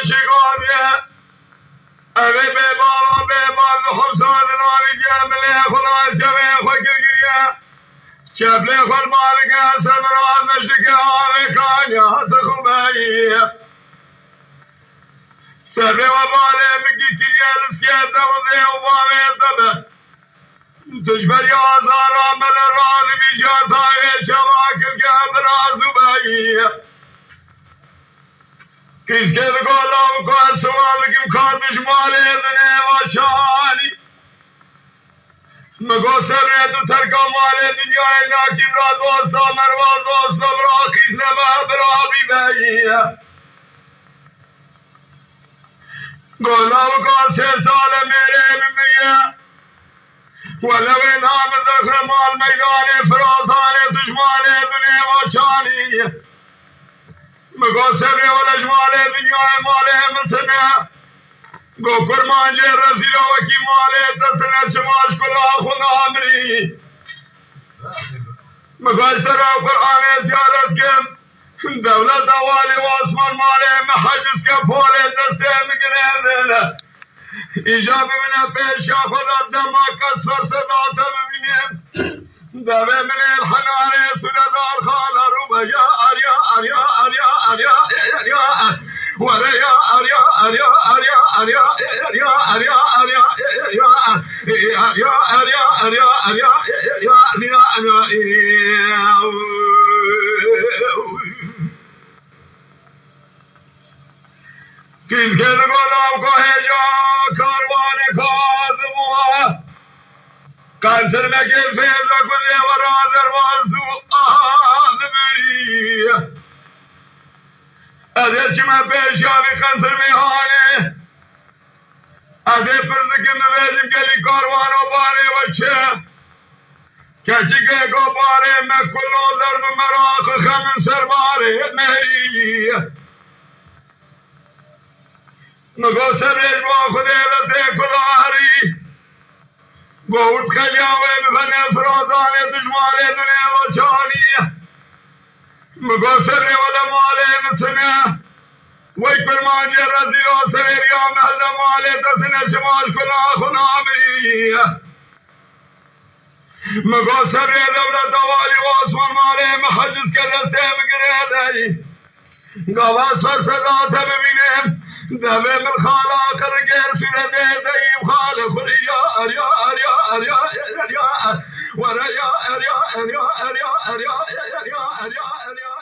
شقاده أبي بابا حسان ناري جمله خلاص جمه خجريا شبله خل مالك سمران نشكي عليك يا تخبي سبي وبالي مكي كيال سكيت وذي وبالي تبه تجبر يا زارا من الرال بجاتا شواك القبر زبي كيس كيف قولوا كل سوالك مكاتش مالي ذني وشاني مگو سبریتو ترکا مالي دنیای ناکی برا دوستا مروان دوستا برا خیز نمه برا بیبهیه قولوا كل 3 سال میره میگه ولو انها من ذكر مال ميداني فرازاني دشماني دنيا وشاني مگو سبري والأجمالي دنيا مالي مثنى گو فرمان جي رسيلو وكي مالي تسنى شماش كلا خنا عمري مگو اشترى قرآن زيارت كم دولة دوالي واسمان مالي محجز كفولي دستي مقرين إجابة من پیش خود دم کسر صدا تبینیم دبه من الحنانه سردار خال روبه یا آریا آریا آریا آریا آریا ولا يا آریا آریا آریا آریا آریا آریا آریا آریا آریا آریا آریا آریا آریا किस खेल गुलाब को है जो कारवान खादमुआ कांसर में के फेर लकुले वरादर वासु आदमरी अदे चिमा पेशावी कांसर में हाने अदे पर्द के नवेजिम के लिए कारवानो बारे बच्चे क्या चिके को बारे में कुल्लो दर्द मराख खम सरबारे मेरी مگو سبریج با خدیلت کلاهری گوت خجاوه بفنه فرازانه دشمانه دنیا و چانیه مگو سبری ولا ماله مثنه وی فرمانجه رزیل و سویریا محل ماله تسنه شماش کلاه خنا عمریه مگو سبری دولت والی و اسمان ماله محجز که رسته بگره داری گواز فرصدات ببینیم دبه من خالا کرگر سر دیم خال خوریا اریا اریا اریا اریا وریا اریا اریا اریا اریا اریا اریا